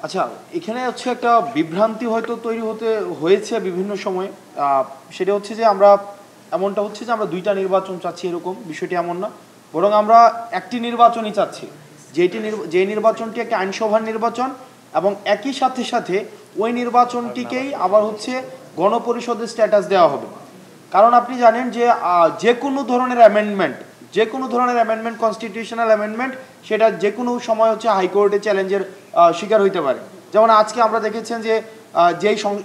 আচ্ছা, এখানে হচ্ছে একটা বিভ্রান্তি হয়তো তৈরি হয়েছে বিভিন্ন সময়ে। সেটা হচ্ছে যে এমনটা হচ্ছে যে আমরা দুইটা নির্বাচন চাচ্ছি, এরকম বিষয়টি এমন না, বরং আমরা একটি নির্বাচনই চাচ্ছি, যে নির্বাচনটি একটা আইনসভার নির্বাচন, এবং একই সাথে সাথে ওই নির্বাচনটিকেই আবার হচ্ছে গণপরিষদের স্ট্যাটাস দেওয়া হবে। কারণ আপনি জানেন যে যে কোনো ধরনের অ্যামেন্ডমেন্ট, কনস্টিটিউশনাল অ্যামেন্ডমেন্ট, সেটা যে কোনো সময় হচ্ছে হাইকোর্টে চ্যালেঞ্জের শিকার হইতে পারে। যেমন আজকে আমরা দেখেছেন যে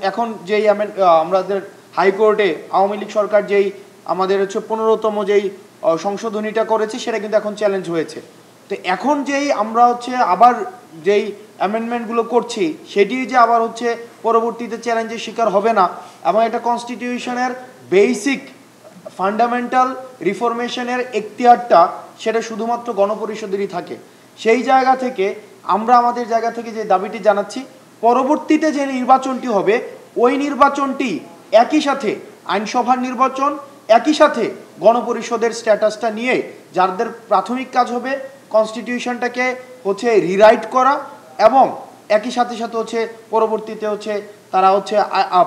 এখন যেই আমাদের হাইকোর্টে আওয়ামী লীগ সরকার যেই আমাদের হচ্ছে 15তম যেই সংশোধনীটা করেছে, সেটা কিন্তু এখন চ্যালেঞ্জ হয়েছে। তো এখন যেই আমরা হচ্ছে আবার যেই অ্যামেন্ডমেন্টগুলো করছি, সেটি যে আবার হচ্ছে পরবর্তীতে চ্যালেঞ্জের শিকার হবে না, এবং এটা কনস্টিটিউশনের বেসিক ফান্ডামেন্টাল রিফরমেশনের এখতিয়ারটা সেটা শুধুমাত্র গণপরিষদেরই থাকে। সেই জায়গা থেকে আমরা আমাদের জায়গা থেকে যে দাবিটি জানাচ্ছি, পরবর্তীতে যে নির্বাচনটি হবে ওই নির্বাচনটি একই সাথে আইনসভার নির্বাচন, একই সাথে গণপরিষদের স্ট্যাটাসটা নিয়ে যাদের প্রাথমিক কাজ হবে কনস্টিটিউশনটাকে হচ্ছে রিরাইট করা, এবং একই সাথে সাথে হচ্ছে পরবর্তীতে হচ্ছে তারা হচ্ছে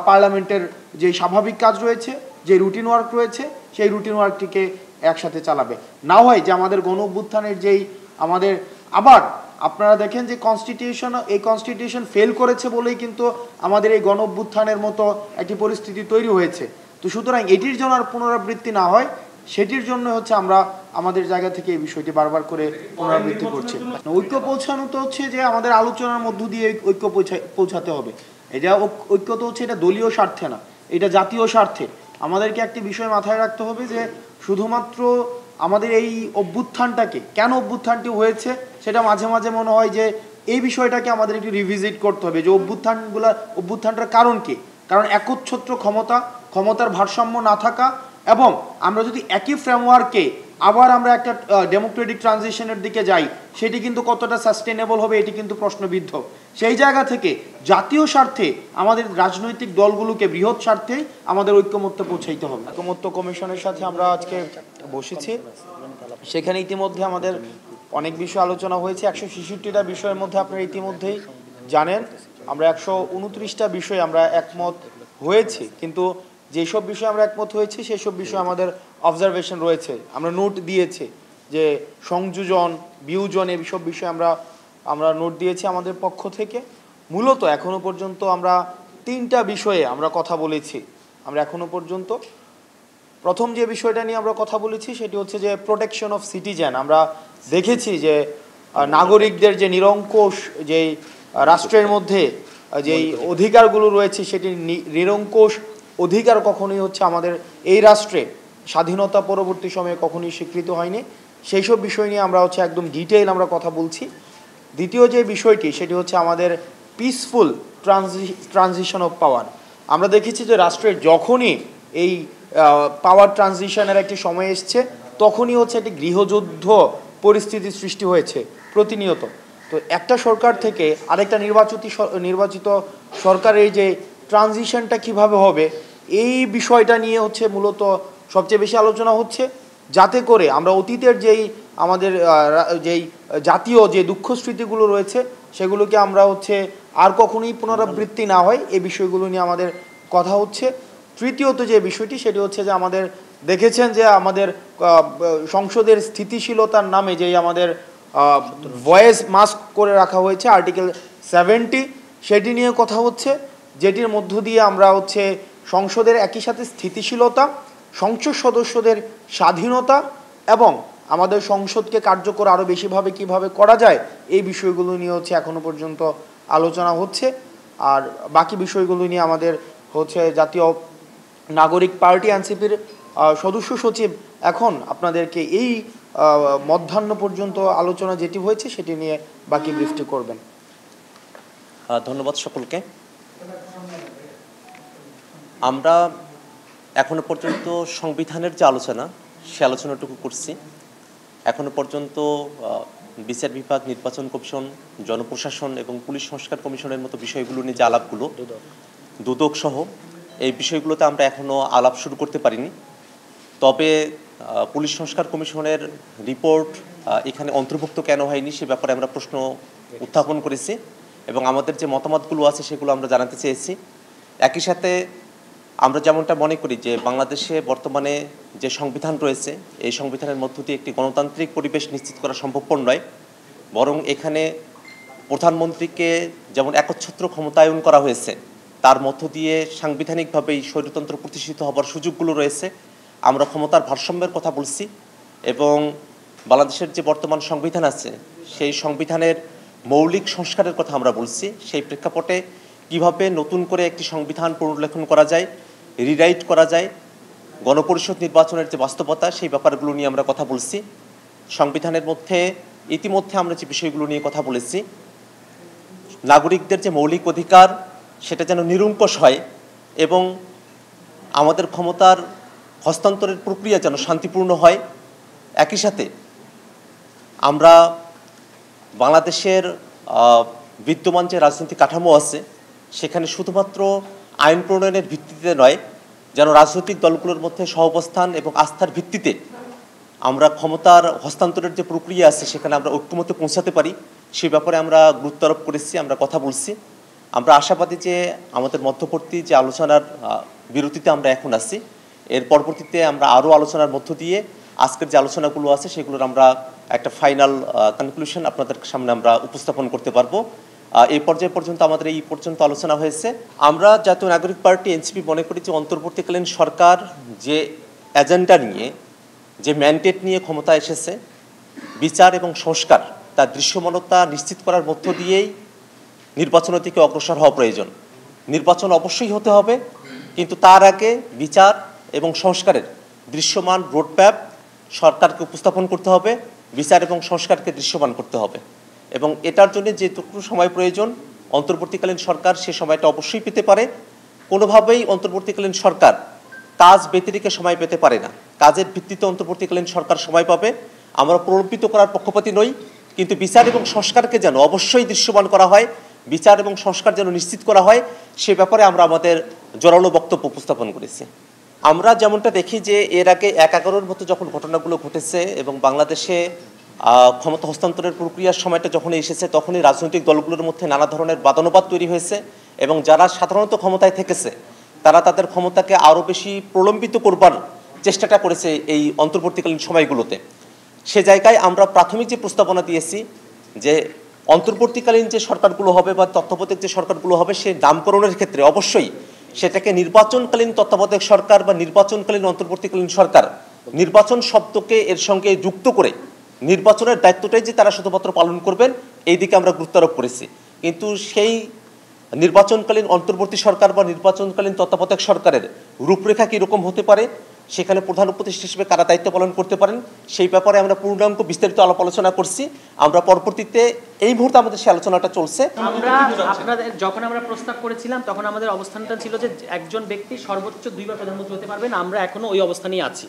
পার্লামেন্টের যে স্বাভাবিক কাজ রয়েছে, যে রুটিন ওয়ার্ক রয়েছে, সেই রুটিন ওয়ার্কটিকে একসাথে চালাবে। না হয় যে আমাদের গণ অভ্যুত্থানের যেই আমাদের আবার আপনারা দেখেন যে কনস্টিটিউশন ফেল করেছে বলেই কিন্তু আমাদের এই গণ অভ্যুত্থানের মতো একটি পরিস্থিতি তৈরি হয়েছে। তো সুতরাং এটির জন্য আর পুনরাবৃত্তি না হয়, সেটির জন্য হচ্ছে আমরা আমাদের জায়গা থেকে এই বিষয়টি বারবার করে পুনরাবৃত্তি করছি। ঐক্য পৌঁছানো তো হচ্ছে যে আমাদের আলোচনার মধ্য দিয়ে ঐক্য পৌঁছাতে হবে। এটা ঐক্য তো হচ্ছে এটা দলীয় স্বার্থে না, এটা জাতীয় স্বার্থে। আমাদেরকে একটি বিষয় মাথায় রাখতে হবে যে শুধুমাত্র আমাদের এই অভ্যুত্থানটাকে, কেন অভ্যুত্থানটি হয়েছে সেটা মাঝে মাঝে মনে হয় যে এই বিষয়টাকে আমাদের একটু রিভিজিট করতে হবে, যে অভ্যুত্থানটার কারণ কি। কারণ একচ্ছত্র ক্ষমতার ভারসাম্য না থাকা, এবং আমরা যদি একই ফ্রেমওয়ার্কে আবার আমরা একটা ডেমোক্রেটিক ট্রানজিশনের দিকে যাই, সেটি কিন্তু কতটা সাস্টেনেবল হবে এটি কিন্তু প্রশ্নবিদ্ধ। সেই জায়গা থেকে জাতীয় স্বার্থে আমাদের রাজনৈতিক দলগুলোকে বৃহৎ স্বার্থে আমাদের ঐক্যমত্যে পৌঁছাইতে হবে। ঐক্যমত্য কমিশনের সাথে আমরা আজকে বসেছি, সেখানে ইতিমধ্যে আমাদের অনেক বিষয় আলোচনা হয়েছে। 166টা বিষয়ের মধ্যে আপনারা ইতিমধ্যেই জানেন আমরা 129টা বিষয় আমরা একমত হয়েছি, কিন্তু যেসব বিষয়ে আমরা একমত হয়েছি সেসব বিষয়ে আমাদের অবজারভেশন রয়েছে, আমরা নোট দিয়েছি, যে সংযোজন, বিয়োজন, এইসব বিষয়ে আমরা নোট দিয়েছি আমাদের পক্ষ থেকে। মূলত এখনো পর্যন্ত আমরা 3টা বিষয়ে আমরা কথা বলেছি। আমরা এখনো পর্যন্ত প্রথম যে বিষয়টা নিয়ে আমরা কথা বলেছি সেটি হচ্ছে যে প্রোটেকশন অফ সিটিজেন। আমরা দেখেছি যে নাগরিকদের যে নিরঙ্কুশ যেই রাষ্ট্রের মধ্যে যেই অধিকারগুলো রয়েছে, সেটি নিরঙ্কুশ অধিকার কখনোই হচ্ছে আমাদের এই রাষ্ট্রে স্বাধীনতা পরবর্তী সময়ে কখনোই স্বীকৃত হয়নি। সেই সব বিষয় নিয়ে আমরা হচ্ছে একদম ডিটেইল আমরা কথা বলছি। দ্বিতীয় যে বিষয়টি সেটি হচ্ছে আমাদের পিসফুল ট্রানজিশন অফ পাওয়ার। আমরা দেখেছি যে রাষ্ট্রের যখনই এই পাওয়ার ট্রানজিশনের একটি সময় এসছে, তখনই হচ্ছে একটি গৃহযুদ্ধ পরিস্থিতির সৃষ্টি হয়েছে প্রতিনিয়ত। তো একটা সরকার থেকে আরেকটা নির্বাচিত সরকারের যে ট্রানজিশনটা কিভাবে হবে, এই বিষয়টা নিয়ে হচ্ছে মূলত সবচেয়ে বেশি আলোচনা হচ্ছে, যাতে করে আমরা অতীতের আমাদের যেই জাতীয় যে দুঃখ স্মৃতিগুলো রয়েছে সেগুলোকে আমরা হচ্ছে আর কখনোই পুনরাবৃত্তি না হয়, এই বিষয়গুলো নিয়ে আমাদের কথা হচ্ছে। তৃতীয়ত যে বিষয়টি সেটি হচ্ছে যে আমাদের দেখেছেন যে আমাদের সংসদের স্থিতিশীলতার নামে যেই আমাদের ভয়েস মাস্ক করে রাখা হয়েছে আর্টিকেল 70, সেটি নিয়ে কথা হচ্ছে, যেটির মধ্য দিয়ে আমরা হচ্ছে সংসদের একই সাথে স্থিতিশীলতা, সংসদ সদস্যদের স্বাধীনতা এবং আমাদের সংসদকে কার্যকর আরও বেশিভাবে কিভাবে করা যায়, এই বিষয়গুলো নিয়ে হচ্ছে এখনো পর্যন্ত আলোচনা হচ্ছে। আর বাকি বিষয়গুলো নিয়ে আমাদের হচ্ছে জাতীয় নাগরিক পার্টি এনসিপির সদস্য সচিব এখন আপনাদেরকে এই মধ্যাহ্ন পর্যন্ত আলোচনা যেটি হয়েছে সেটি নিয়ে বাকি ব্রিফটি করবেন। ধন্যবাদ সকলকে। আমরা এখনো পর্যন্ত সংবিধানের যে আলোচনা, সে আলোচনাটুকু করছি। এখনো পর্যন্ত বিচার বিভাগ, নির্বাচন কমিশন, জনপ্রশাসন এবং পুলিশ সংস্কার কমিশনের মতো বিষয়গুলো নিয়ে যে আলাপগুলো, দুদক সহ এই বিষয়গুলোতে আমরা এখনো আলাপ শুরু করতে পারিনি। তবে পুলিশ সংস্কার কমিশনের রিপোর্ট এখানে অন্তর্ভুক্ত কেন হয়নি সে ব্যাপারে আমরা প্রশ্ন উত্থাপন করেছি, এবং আমাদের যে মতামতগুলো আছে সেগুলো আমরা জানাতে চেয়েছি। একই সাথে আমরা যেমনটা মনে করি যে বাংলাদেশে বর্তমানে যে সংবিধান রয়েছে এই সংবিধানের মধ্য দিয়ে একটি গণতান্ত্রিক পরিবেশ নিশ্চিত করা সম্ভবপর নয়, বরং এখানে প্রধানমন্ত্রীকে যেমন একচ্ছত্র ক্ষমতায়ন করা হয়েছে তার মধ্য দিয়ে সাংবিধানিকভাবেই স্বৈরতন্ত্র প্রতিষ্ঠিত হবার সুযোগগুলো রয়েছে। আমরা ক্ষমতার ভারসাম্যের কথা বলছি এবং বাংলাদেশের যে বর্তমান সংবিধান আছে সেই সংবিধানের মৌলিক সংস্কারের কথা আমরা বলছি। সেই প্রেক্ষাপটে কিভাবে নতুন করে একটি সংবিধান পুনর্লেখন করা যায়, রিরাইট করা যায়, গণপরিষদ নির্বাচনের যে বাস্তবতা সেই ব্যাপারগুলো নিয়ে আমরা কথা বলছি। সংবিধানের মধ্যে ইতিমধ্যে আমরা যে বিষয়গুলো নিয়ে কথা বলেছি, নাগরিকদের যে মৌলিক অধিকার সেটা যেন নিরঙ্কুশ হয় এবং আমাদের ক্ষমতার হস্তান্তরের প্রক্রিয়া যেন শান্তিপূর্ণ হয়। একই সাথে আমরা বাংলাদেশের বিদ্যমান যে রাজনৈতিক কাঠামো আছে সেখানে শুধুমাত্র আইন প্রণয়নের ভিত্তিতে নয়, যেন রাজনৈতিক দলগুলোর মধ্যে সহাবস্থান এবং আস্থার ভিত্তিতে আমরা ক্ষমতার হস্তান্তরের যে প্রক্রিয়া আছে সেখানে আমরা ঐক্যমত্যে পৌঁছাতে পারি, সে ব্যাপারে আমরা গুরুত্ব আরোপ করেছি, আমরা কথা বলছি। আমরা আশাবাদী যে আমাদের মধ্যবর্তী যে আলোচনার বিরতিতে আমরা এখন আছি, এর পরবর্তীতে আমরা আরও আলোচনার মধ্য দিয়ে আজকের যে আলোচনাগুলো আছে সেগুলোর আমরা একটা ফাইনাল কনক্লুশন আপনাদের সামনে আমরা উপস্থাপন করতে পারবো। এই পর্যায় পর্যন্ত আমাদের এই পর্যন্ত আলোচনা হয়েছে। আমরা জাতীয় নাগরিক পার্টি এনসিপি মনে করি যে অন্তর্বর্তীকালীন সরকার যে এজেন্ডা নিয়ে, যে ম্যান্ডেট নিয়ে ক্ষমতা এসেছে, বিচার এবং সংস্কার তার দৃশ্যমানতা নিশ্চিত করার মধ্য দিয়েই নির্বাচনের দিকে অগ্রসর হওয়া প্রয়োজন। নির্বাচন অবশ্যই হতে হবে, কিন্তু তার আগে বিচার এবং সংস্কারের দৃশ্যমান রোডম্যাপ সরকারকে উপস্থাপন করতে হবে, বিচার এবং সংস্কারকে দৃশ্যমান করতে হবে এবং এটার জন্য যেটুকু সময় প্রয়োজন অন্তর্বর্তীকালীন সরকার সে সময়টা অবশ্যই পেতে পারে। কোনোভাবেই অন্তর্বর্তীকালীন সরকার কাজ ব্যতিরেকে সময় পেতে পারে না, কাজের ভিত্তিতে অন্তর্বর্তীকালীন সরকার সময় পাবে। আমরা প্রলম্বিত করার পক্ষপাতী নই, কিন্তু বিচার এবং সংস্কারকে যেন অবশ্যই দৃশ্যমান করা হয়, বিচার এবং সংস্কার যেন নিশ্চিত করা হয়, সে ব্যাপারে আমরা আমাদের জোরালো বক্তব্য উপস্থাপন করেছি। আমরা যেমনটা দেখি যে এর আগে ১/১১-র মতো যখন ঘটনাগুলো ঘটেছে এবং বাংলাদেশে ক্ষমতা হস্তান্তরের প্রক্রিয়ার সময়টা যখন এসেছে তখনই রাজনৈতিক দলগুলোর মধ্যে নানা ধরনের বাদানুবাদ তৈরি হয়েছে এবং যারা সাধারণত ক্ষমতায় থেকেছে তারা তাদের ক্ষমতাকে আরও বেশি প্রলম্বিত করবার চেষ্টাটা করেছে এই অন্তর্বর্তীকালীন সময়গুলোতে। সে জায়গায় আমরা প্রাথমিক যে প্রস্তাবনা দিয়েছি যে অন্তর্বর্তীকালীন যে সরকারগুলো হবে বা তত্ত্বাবধায়ক যে সরকারগুলো হবে সে নামকরণের ক্ষেত্রে অবশ্যই সেটাকে নির্বাচনকালীন তত্ত্বাবধায়ক সরকার বা নির্বাচনকালীন অন্তর্বর্তীকালীন সরকার, নির্বাচন শব্দকে এর সঙ্গে যুক্ত করে নির্বাচনের দায়িত্বটাই যে তারা শুধুমাত্র পালন করবেন এই দিকে আমরা গুরুত্ব আরোপ করেছি। কিন্তু সেই নির্বাচনকালীন অন্তর্বর্তী সরকার বা নির্বাচনকালীন তত্ত্বাবধায়ক সরকারের রূপরেখা কীরকম হতে পারে, সেখানে প্রধান উপদেষ্টা হিসেবে কারা দায়িত্ব পালন করতে পারেন, সেই ব্যাপারে আমরা পূর্ণাঙ্গ বিস্তারিত আলাপ আলোচনা করছি। আমরা পরবর্তীতে এই মুহূর্তে আমাদের সেই আলোচনাটা চলছে। আমরা আপনাদের যখন আমরা প্রস্তাব করেছিলাম তখন আমাদের অবস্থানটা ছিল যে একজন ব্যক্তি সর্বোচ্চ 2 বার প্রধানমন্ত্রী হতে পারবেন, আমরা এখনো ওই অবস্থানেই আছি।